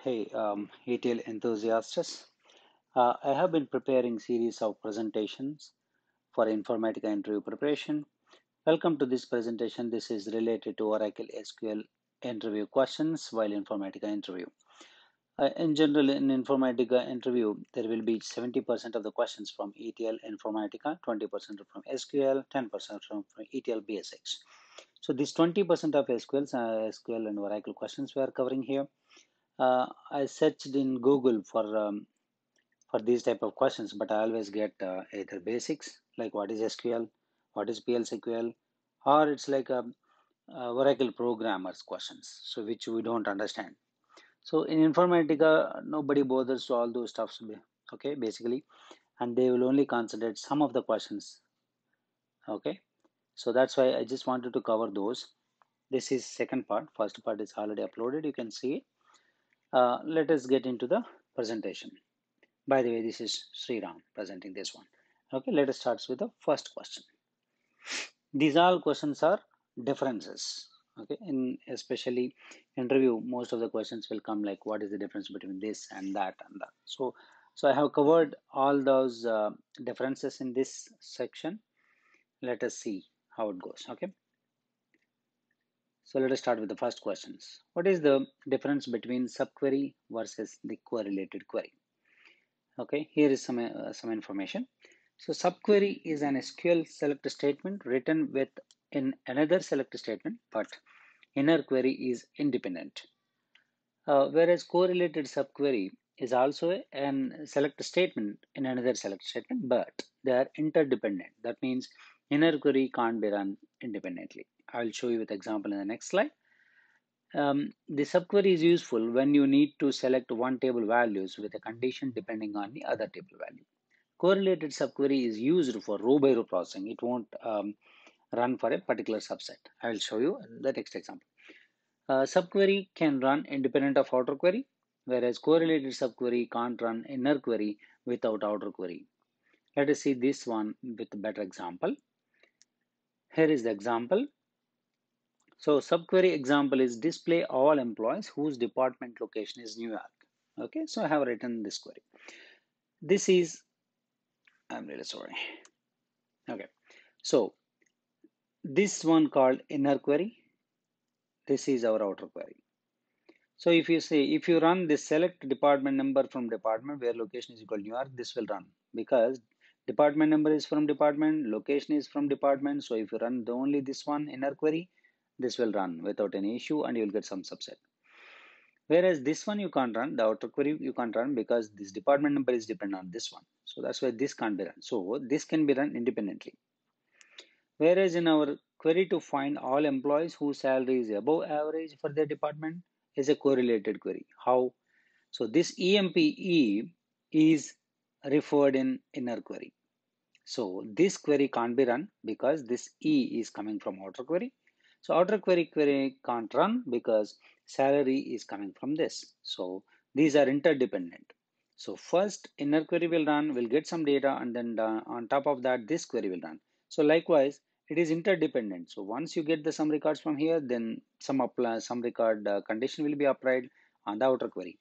Hey, ETL enthusiasts. I have been preparing series of presentations for Informatica interview preparation. Welcome to this presentation. This is related to Oracle SQL interview questions while Informatica interview. In general, in Informatica interview, there will be 70% of the questions from ETL Informatica, 20% from SQL, 10% from ETL Basics. So this 20% of SQL and Oracle questions we are covering here. I searched in Google for these type of questions, but I always get either basics like what is SQL, what is PL/SQL, or it's like Oracle programmers questions, so which we don't understand. So in Informatica, nobody bothers to all those stuffs, okay, basically, and they will only consider some of the questions, okay. So that's why I just wanted to cover those. This is second part. First part is already uploaded. You can see it. Let us get into the presentation. By the way, this is Sriram presenting this one. Okay, let us start with the first question. These all questions are differences. Okay, in especially interview, most of the questions will come like what is the difference between this and that and that. So I have covered all those differences in this section. Let us see how it goes. Okay. So let us start with the first questions. What is the difference between subquery versus the correlated query? Okay, here is some information. So subquery is an SQL select statement written with in another select statement, but inner query is independent. Whereas correlated subquery is also an select statement in another select statement, but they are interdependent. That means inner query can't be run independently. I'll show you with example in the next slide. The subquery is useful when you need to select one table values with a condition depending on the other table value. Correlated subquery is used for row by row processing. It won't run for a particular subset. I will show you the next example. Subquery can run independent of outer query, whereas correlated subquery can't run inner query without outer query. Let us see this one with a better example. Here is the example. So subquery example is display all employees whose department location is New York. Okay, so I have written this query. This is, I'm really sorry. Okay, so this one called inner query. This is our outer query. So if you say, if you run this select department number from department where location is equal to New York, this will run because department number is from department, location is from department. So if you run the only this one inner query, this will run without any issue and you'll get some subset. Whereas this one you can't run, the outer query you can't run because this department number is dependent on this one. So that's why this can't be run. So this can be run independently. Whereas in our query to find all employees whose salary is above average for their department is a correlated query. How? So this EMPE is referred in inner query. So this query can't be run because this E is coming from outer query. So outer query can't run because salary is coming from this. So these are interdependent. So first inner query will run, will get some data, and then on top of that, this query will run. So likewise, it is interdependent. So once you get the some records from here, then some record condition will be applied on the outer query.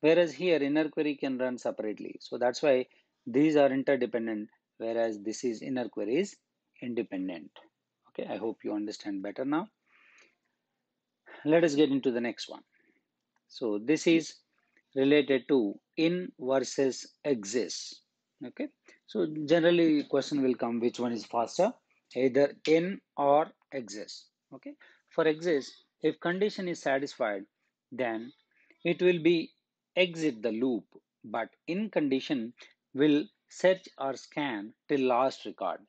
Whereas here inner query can run separately. So that's why these are interdependent, whereas this is inner query is independent. Okay, I hope you understand better now. Let us get into the next one. So this is related to in versus exists. Okay, so generally question will come which one is faster, either in or exists. Okay, for exists, if condition is satisfied, then it will be exit the loop, but in condition will search or scan till last record.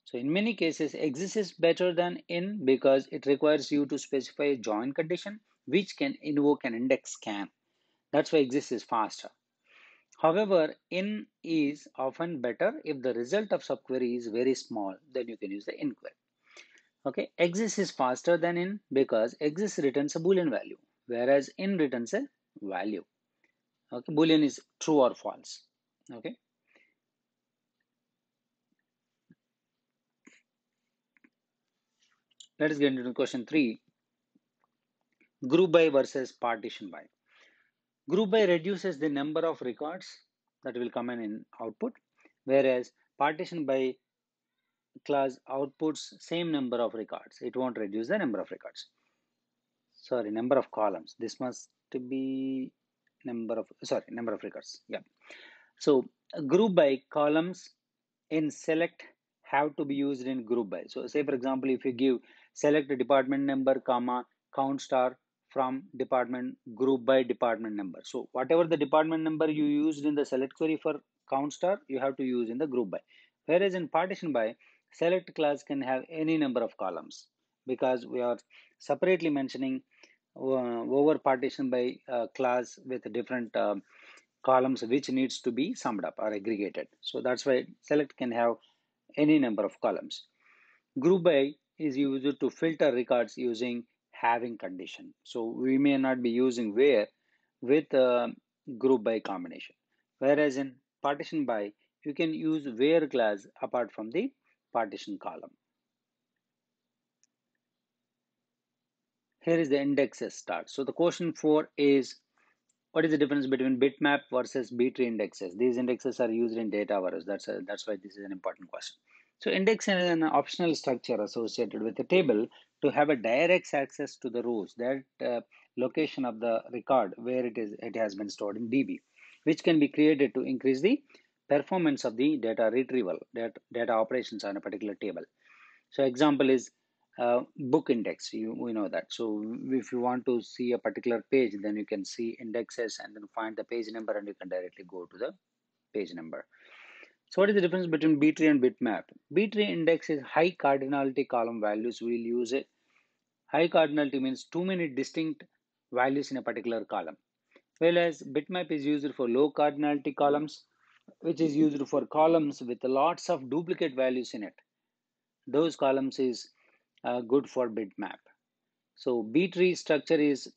So in many cases, exist is better than in because it requires you to specify a join condition which can invoke an index scan. That's why exist is faster. However, in is often better if the result of subquery is very small, then you can use the in query. Okay, exist is faster than in because exist returns a boolean value, whereas in returns a value. Okay, boolean is true or false. Okay. Let us get into question 3. Group by versus partition by. Group by reduces the number of records that will come in output, whereas partition by class outputs same number of records. It won't reduce the number of records. Sorry, number of columns. This must be number of records. Yeah. So group by columns in select have to be used in group by. So say for example, if you give select department number comma count star from department group by department number. So whatever the department number you used in the select query for count star, you have to use in the group by. Whereas in partition by, select class can have any number of columns because we are separately mentioning over partition by class with different columns which needs to be summed up or aggregated. So that's why select can have any number of columns. Group by is used to filter records using having condition. So we may not be using where with group by combination. Whereas in partition by, you can use where class apart from the partition column. Here is the indexes start. So the question 4 is, what is the difference between bitmap versus B-tree indexes? These indexes are used in data warehouse. That's why this is an important question. So index is an optional structure associated with a table to have a direct access to the rows, that location of the record where it has been stored in DB, which can be created to increase the performance of the data retrieval, data operations on a particular table. So example is book index. We know that. So if you want to see a particular page, then you can see indexes and then find the page number, and you can directly go to the page number. So what is the difference between B-tree and bitmap? B-tree index is high cardinality column values. We'll use it. High cardinality means too many distinct values in a particular column. Whereas bitmap is used for low cardinality columns, which is used for columns with lots of duplicate values in it. Those columns is good for bitmap. So B-tree structure is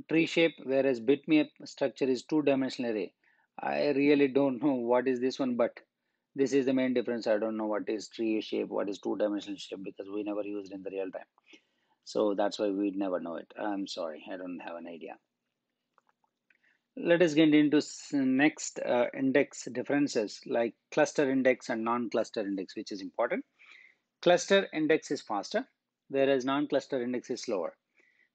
tree shape, whereas bitmap structure is two-dimensional array. I really don't know what is this one, but this is the main difference. I don't know what is tree shape, what is two-dimensional shape, because we never used it in the real time. So that's why we never know it. I'm sorry, I don't have an idea. Let us get into next index differences like cluster index and non-cluster index, which is important. Cluster index is faster, whereas non-cluster index is slower.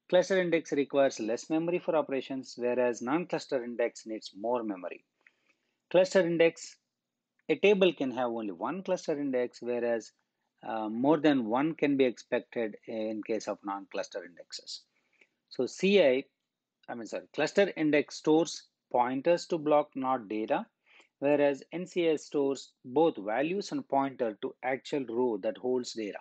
Cluster index requires less memory for operations, whereas non-cluster index needs more memory. Cluster index, a table can have only one cluster index, whereas more than one can be expected in case of non-cluster indexes. So cluster index stores pointers to block, not data, whereas NCS stores both values and pointer to actual row that holds data.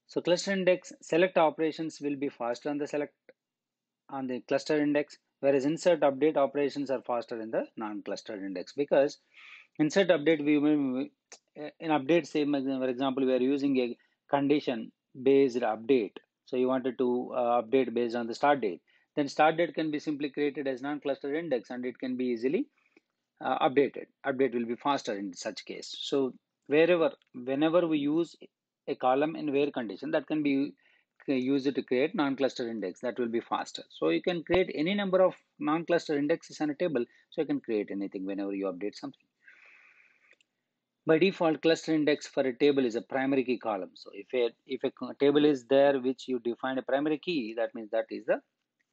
So cluster index select operations will be faster on the cluster index, whereas insert update operations are faster in the non-clustered index, because insert update in update, same for example, we are using a condition based update. So you wanted to update based on the start date, then start date can be simply created as non-clustered index and it can be easily update will be faster in such case. So whenever we use a column in where condition, that can be used to create non-cluster index, that will be faster. So you can create any number of non-cluster indexes on a table, so you can create anything whenever you update something. By default, cluster index for a table is a primary key column. So if a table is there which you define a primary key, that means that is the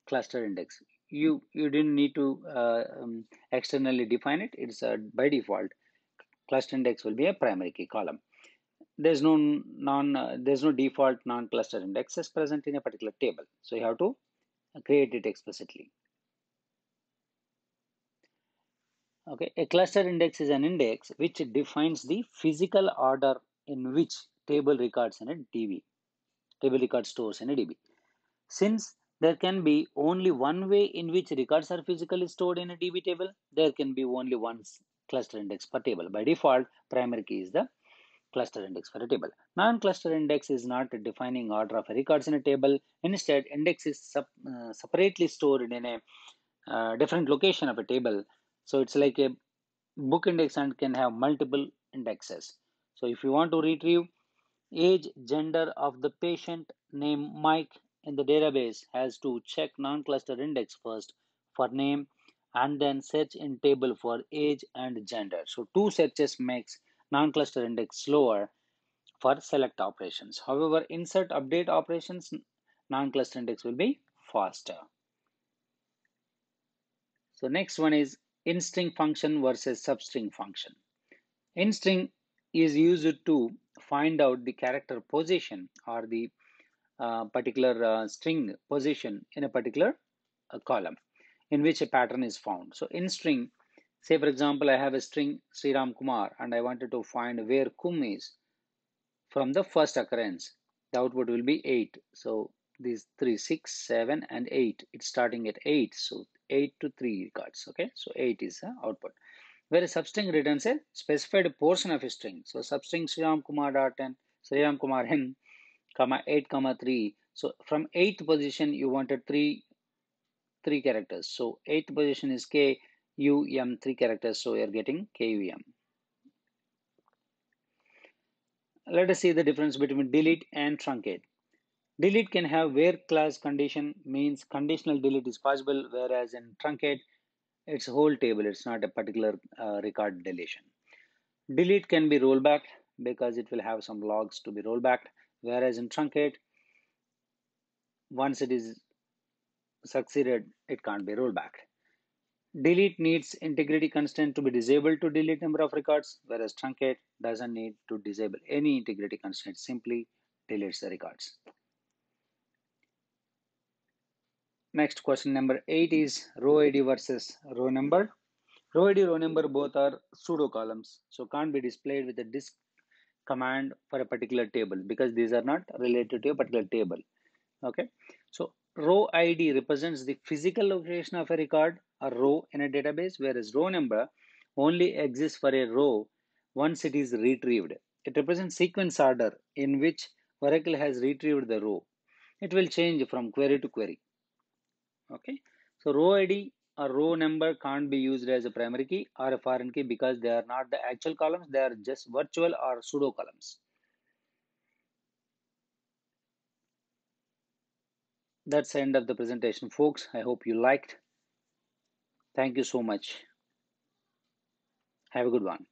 cluster index. You didn't need to externally define it. It's by default, cluster index will be a primary key column. There's no default non-cluster indexes present in a particular table, so you have to create it explicitly. Okay, a cluster index is an index which defines the physical order in which table records in a DB, table record stores in a DB. Since there can be only one way in which records are physically stored in a DB table, there can be only one cluster index per table. By default, primary key is the cluster index for a table. Non-cluster index is not defining order of records in a table. Instead, index is separately stored in a different location of a table. So it's like a book index and can have multiple indexes. So if you want to retrieve age, gender of the patient name Mike in the database, has to check non-cluster index first for name and then search in table for age and gender. So two searches makes non-cluster index slower for select operations. However, insert update operations, non-cluster index will be faster. So next one is in-string function versus substring function. In-string is used to find out the character position or the particular string position in a particular column in which a pattern is found. So in string, say for example, I have a string Sri Ram Kumar and I wanted to find where Kum is from the first occurrence. The output will be 8. So these 3, 6, 7, and 8. It's starting at 8. So 8 to 3 records. Okay. So 8 is the output. Where a substring returns a specified portion of a string. So substring Sriram Kumar dot n, Sriram Kumar n, comma 8, comma 3. So from 8th position, you wanted three characters. So 8th position is K, U, M, 3 characters. So you're getting K, U, M. Let us see the difference between delete and truncate. Delete can have where clause condition, means conditional delete is possible, whereas in truncate, it's a whole table. It's not a particular record deletion. Delete can be rollback because it will have some logs to be rollback, whereas in truncate, once it is succeeded, it can't be rolled back. Delete needs integrity constraint to be disabled to delete number of records, whereas truncate doesn't need to disable any integrity constraint, simply deletes the records. Next, question number 8 is row ID versus row number. Row ID, row number both are pseudo columns, so can't be displayed with a disk command for a particular table because these are not related to a particular table. Okay, so row ID represents the physical location of a record or row in a database, whereas row number only exists for a row once it is retrieved. It represents sequence order in which Oracle has retrieved the row. It will change from query to query. Okay, so row ID or row number can't be used as a primary key or a foreign key because they are not the actual columns, they are just virtual or pseudo columns. That's the end of the presentation, folks. I hope you liked. Thank you so much. Have a good one.